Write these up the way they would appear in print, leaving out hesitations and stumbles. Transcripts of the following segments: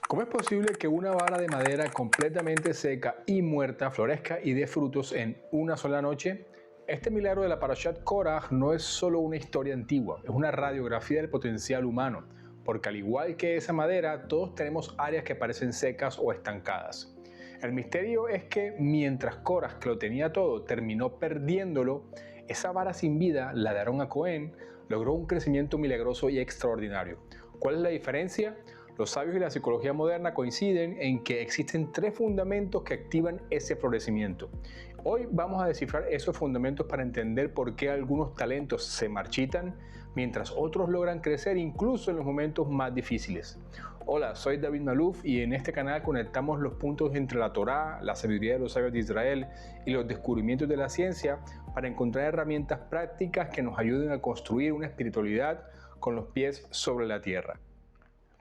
¿Cómo es posible que una vara de madera completamente seca y muerta florezca y dé frutos en una sola noche? Este milagro de la Parashat Korach no es solo una historia antigua, es una radiografía del potencial humano, porque al igual que esa madera, todos tenemos áreas que parecen secas o estancadas. El misterio es que mientras Korach, que lo tenía todo, terminó perdiéndolo, esa vara sin vida, la de Aarón a Cohen, logró un crecimiento milagroso y extraordinario. ¿Cuál es la diferencia? Los sabios y la psicología moderna coinciden en que existen tres fundamentos que activan ese florecimiento. Hoy vamos a descifrar esos fundamentos para entender por qué algunos talentos se marchitan, mientras otros logran crecer incluso en los momentos más difíciles. Hola, soy David Maluf y en este canal conectamos los puntos entre la Torá, la sabiduría de los sabios de Israel y los descubrimientos de la ciencia para encontrar herramientas prácticas que nos ayuden a construir una espiritualidad con los pies sobre la tierra.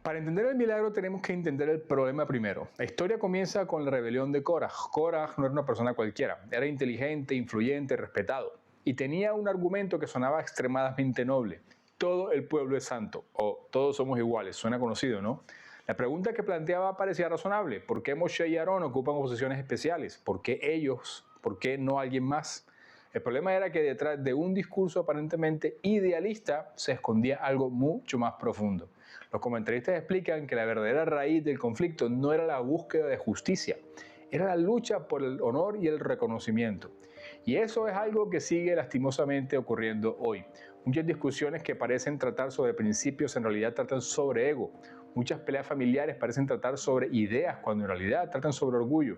Para entender el milagro tenemos que entender el problema primero. La historia comienza con la rebelión de Korach. Korach no era una persona cualquiera, era inteligente, influyente, respetado y tenía un argumento que sonaba extremadamente noble. Todo el pueblo es santo, o todos somos iguales, suena conocido, ¿no? La pregunta que planteaba parecía razonable. ¿Por qué Moshe y Aarón ocupan posiciones especiales? ¿Por qué ellos? ¿Por qué no alguien más? El problema era que detrás de un discurso aparentemente idealista se escondía algo mucho más profundo. Los comentaristas explican que la verdadera raíz del conflicto no era la búsqueda de justicia, era la lucha por el honor y el reconocimiento. Y eso es algo que sigue lastimosamente ocurriendo hoy. Muchas discusiones que parecen tratar sobre principios en realidad tratan sobre ego. Muchas peleas familiares parecen tratar sobre ideas cuando en realidad tratan sobre orgullo.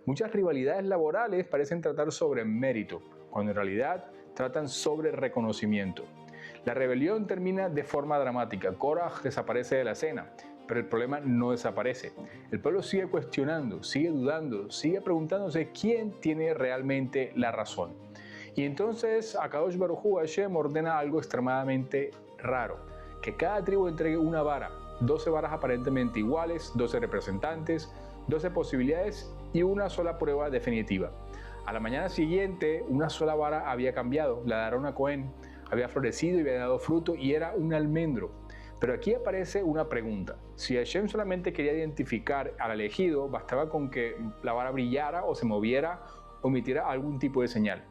Muchas rivalidades laborales parecen tratar sobre mérito, cuando en realidad tratan sobre reconocimiento. La rebelión termina de forma dramática. Korach desaparece de la escena, pero el problema no desaparece. El pueblo sigue cuestionando, sigue dudando, sigue preguntándose quién tiene realmente la razón. Y entonces Akadosh Baruj Hu Hashem ordena algo extremadamente raro, que cada tribu entregue una vara, 12 varas aparentemente iguales, 12 representantes, 12 posibilidades y una sola prueba definitiva. A la mañana siguiente, una sola vara había cambiado, la de Aarón a Cohen, había florecido y había dado fruto y era un almendro. Pero aquí aparece una pregunta. Si Hashem solamente quería identificar al elegido, bastaba con que la vara brillara o se moviera o emitiera algún tipo de señal.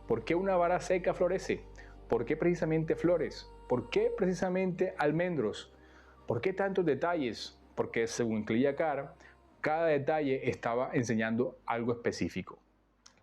¿Por qué una vara seca florece? ¿Por qué precisamente flores? ¿Por qué precisamente almendros? ¿Por qué tantos detalles? Porque según Kli Yakar, cada detalle estaba enseñando algo específico.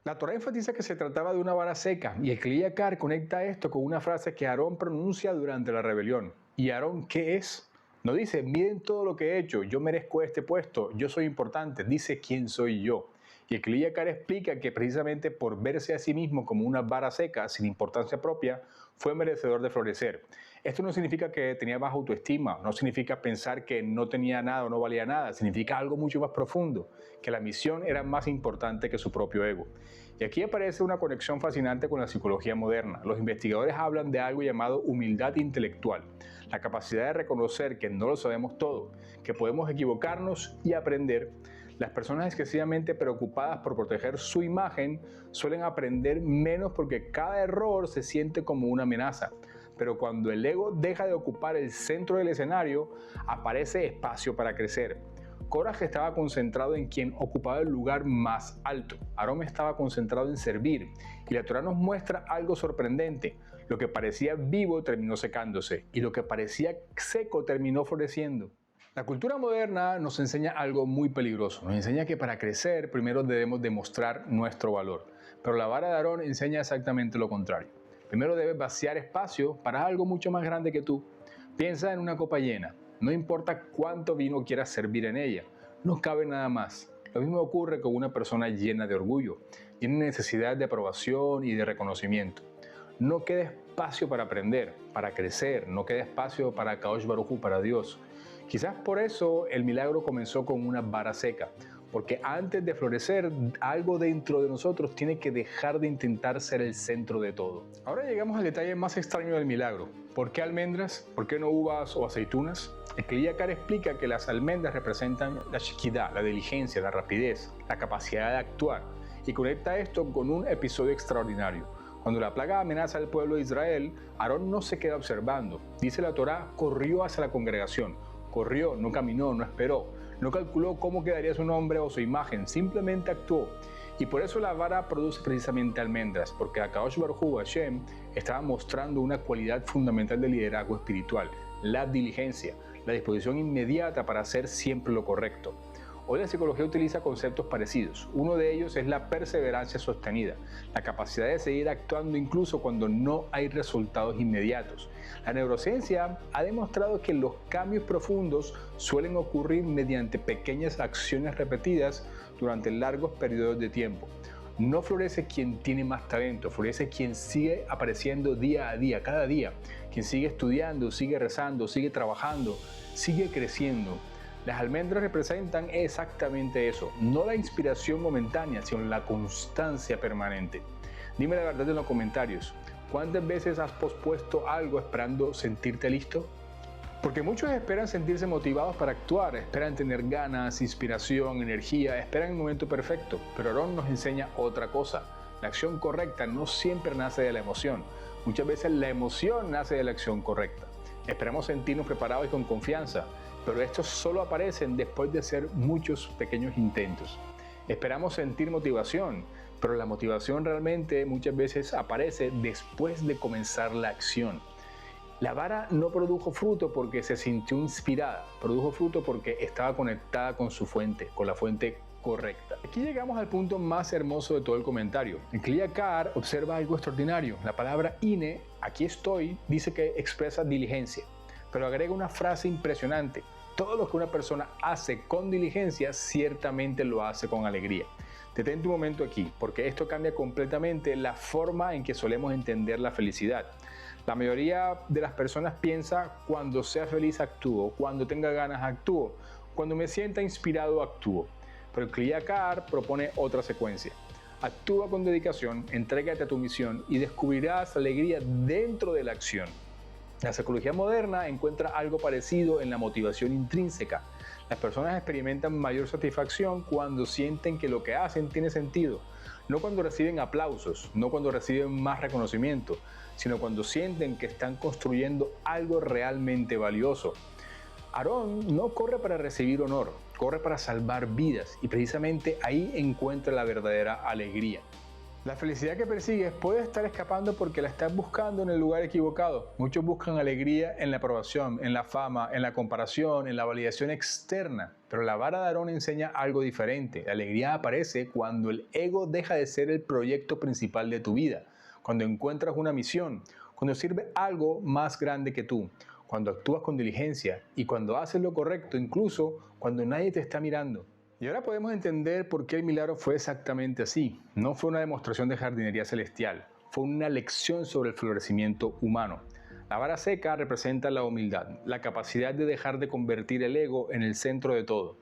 La Torá enfatiza que se trataba de una vara seca y el Kli Yakar conecta esto con una frase que Aarón pronuncia durante la rebelión. ¿Y Aarón qué es? No dice, miren todo lo que he hecho, yo merezco este puesto, yo soy importante, dice quién soy yo. Y el Kli Yakar explica que precisamente por verse a sí mismo como una vara seca, sin importancia propia, fue merecedor de florecer. Esto no significa que tenía baja autoestima, no significa pensar que no tenía nada o no valía nada, significa algo mucho más profundo, que la misión era más importante que su propio ego. Y aquí aparece una conexión fascinante con la psicología moderna. Los investigadores hablan de algo llamado humildad intelectual, la capacidad de reconocer que no lo sabemos todo, que podemos equivocarnos y aprender. Las personas excesivamente preocupadas por proteger su imagen suelen aprender menos porque cada error se siente como una amenaza. Pero cuando el ego deja de ocupar el centro del escenario, aparece espacio para crecer. Korach estaba concentrado en quien ocupaba el lugar más alto. Aarón estaba concentrado en servir. Y la Torá nos muestra algo sorprendente. Lo que parecía vivo terminó secándose y lo que parecía seco terminó floreciendo. La cultura moderna nos enseña algo muy peligroso. Nos enseña que para crecer primero debemos demostrar nuestro valor. Pero la vara de Aarón enseña exactamente lo contrario. Primero debes vaciar espacio para algo mucho más grande que tú. Piensa en una copa llena. No importa cuánto vino quieras servir en ella, no cabe nada más. Lo mismo ocurre con una persona llena de orgullo, tiene necesidad de aprobación y de reconocimiento. No queda espacio para aprender, para crecer, no queda espacio para Akadosh Baruj Hu, para Dios. Quizás por eso el milagro comenzó con una vara seca, porque antes de florecer, algo dentro de nosotros tiene que dejar de intentar ser el centro de todo. Ahora llegamos al detalle más extraño del milagro. ¿Por qué almendras? ¿Por qué no uvas o aceitunas? El Kli Yakar explica que las almendras representan la shekidá, la diligencia, la rapidez, la capacidad de actuar, y conecta esto con un episodio extraordinario. Cuando la plaga amenaza al pueblo de Israel, Aarón no se queda observando. Dice la Torá, corrió hacia la congregación. Corrió, no caminó, no esperó. No calculó cómo quedaría su nombre o su imagen, simplemente actuó. Y por eso la vara produce precisamente almendras, porque Akadosh Baruj Hu, Hashem, estaba mostrando una cualidad fundamental del liderazgo espiritual, la diligencia, la disposición inmediata para hacer siempre lo correcto. Hoy la psicología utiliza conceptos parecidos. Uno de ellos es la perseverancia sostenida, la capacidad de seguir actuando incluso cuando no hay resultados inmediatos. La neurociencia ha demostrado que los cambios profundos suelen ocurrir mediante pequeñas acciones repetidas durante largos periodos de tiempo. No florece quien tiene más talento, florece quien sigue apareciendo día a día, cada día, quien sigue estudiando, sigue rezando, sigue trabajando, sigue creciendo. Las almendras representan exactamente eso, no la inspiración momentánea, sino la constancia permanente. Dime la verdad en los comentarios, ¿cuántas veces has pospuesto algo esperando sentirte listo? Porque muchos esperan sentirse motivados para actuar, esperan tener ganas, inspiración, energía, esperan el momento perfecto, pero Aarón nos enseña otra cosa. La acción correcta no siempre nace de la emoción, muchas veces la emoción nace de la acción correcta. Esperamos sentirnos preparados y con confianza, pero estos solo aparecen después de hacer muchos pequeños intentos. Esperamos sentir motivación, pero la motivación realmente muchas veces aparece después de comenzar la acción. La vara no produjo fruto porque se sintió inspirada, produjo fruto porque estaba conectada con su fuente, con la fuente correcta. Aquí llegamos al punto más hermoso de todo el comentario. En Kli Yakar observa algo extraordinario. La palabra ine, aquí estoy, dice que expresa diligencia, pero agrega una frase impresionante. Todo lo que una persona hace con diligencia, ciertamente lo hace con alegría. Detente un momento aquí, porque esto cambia completamente la forma en que solemos entender la felicidad. La mayoría de las personas piensa, cuando sea feliz actúo, cuando tenga ganas actúo, cuando me sienta inspirado actúo. Pero el Kli Yakar propone otra secuencia. Actúa con dedicación, entrégate a tu misión y descubrirás alegría dentro de la acción. La psicología moderna encuentra algo parecido en la motivación intrínseca. Las personas experimentan mayor satisfacción cuando sienten que lo que hacen tiene sentido, no cuando reciben aplausos, no cuando reciben más reconocimiento, sino cuando sienten que están construyendo algo realmente valioso. Aarón no corre para recibir honor, corre para salvar vidas y precisamente ahí encuentra la verdadera alegría. La felicidad que persigues puede estar escapando porque la estás buscando en el lugar equivocado. Muchos buscan alegría en la aprobación, en la fama, en la comparación, en la validación externa. Pero la vara de Aarón enseña algo diferente. La alegría aparece cuando el ego deja de ser el proyecto principal de tu vida, cuando encuentras una misión, cuando sirve algo más grande que tú, cuando actúas con diligencia y cuando haces lo correcto, incluso cuando nadie te está mirando. Y ahora podemos entender por qué el milagro fue exactamente así. No fue una demostración de jardinería celestial, fue una lección sobre el florecimiento humano. La vara seca representa la humildad, la capacidad de dejar de convertir el ego en el centro de todo.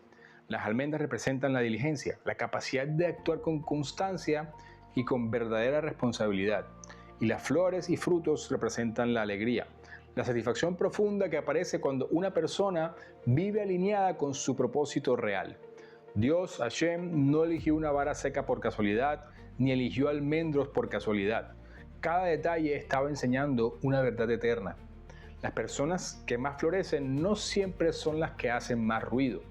Las almendras representan la diligencia, la capacidad de actuar con constancia y con verdadera responsabilidad. Y las flores y frutos representan la alegría, la satisfacción profunda que aparece cuando una persona vive alineada con su propósito real. Dios, Hashem, no eligió una vara seca por casualidad, ni eligió almendros por casualidad. Cada detalle estaba enseñando una verdad eterna. Las personas que más florecen no siempre son las que hacen más ruido,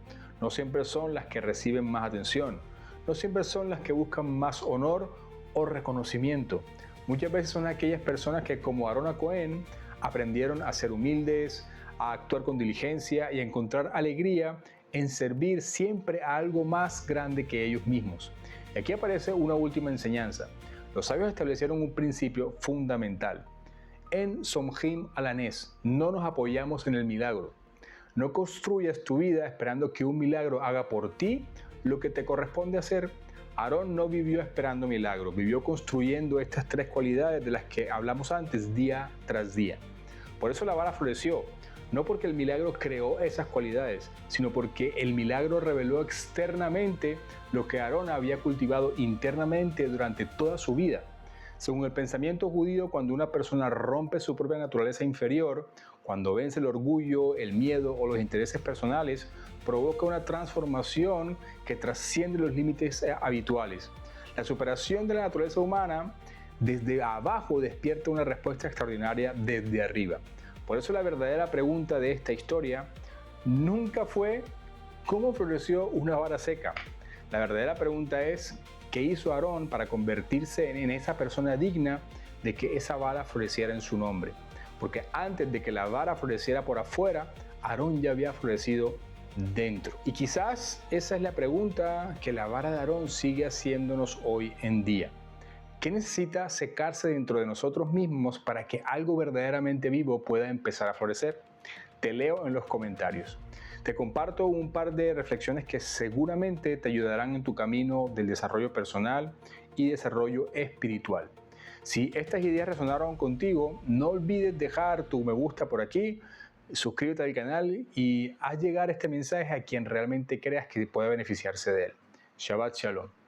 no siempre son las que reciben más atención, no siempre son las que buscan más honor o reconocimiento. Muchas veces son aquellas personas que, como Aarón Cohen, aprendieron a ser humildes, a actuar con diligencia y a encontrar alegría en servir siempre a algo más grande que ellos mismos. Y aquí aparece una última enseñanza. Los sabios establecieron un principio fundamental. En Somjim Alanes, no nos apoyamos en el milagro. No construyas tu vida esperando que un milagro haga por ti lo que te corresponde hacer. Aarón no vivió esperando milagro, vivió construyendo estas tres cualidades de las que hablamos antes día tras día. Por eso la vara floreció. No porque el milagro creó esas cualidades, sino porque el milagro reveló externamente lo que Aarón había cultivado internamente durante toda su vida. Según el pensamiento judío, cuando una persona rompe su propia naturaleza inferior, cuando vence el orgullo, el miedo o los intereses personales, provoca una transformación que trasciende los límites habituales. La superación de la naturaleza humana desde abajo despierta una respuesta extraordinaria desde arriba. Por eso la verdadera pregunta de esta historia nunca fue ¿Cómo floreció una vara seca? La verdadera pregunta es, ¿qué hizo Aarón para convertirse en esa persona digna de que esa vara floreciera en su nombre? Porque antes de que la vara floreciera por afuera, Aarón ya había florecido dentro. Y quizás esa es la pregunta que la vara de Aarón sigue haciéndonos hoy en día. ¿Qué necesita secarse dentro de nosotros mismos para que algo verdaderamente vivo pueda empezar a florecer? Te leo en los comentarios. Te comparto un par de reflexiones que seguramente te ayudarán en tu camino del desarrollo personal y desarrollo espiritual. Si estas ideas resonaron contigo, no olvides dejar tu me gusta por aquí, suscríbete al canal y haz llegar este mensaje a quien realmente creas que pueda beneficiarse de él. Shabbat Shalom.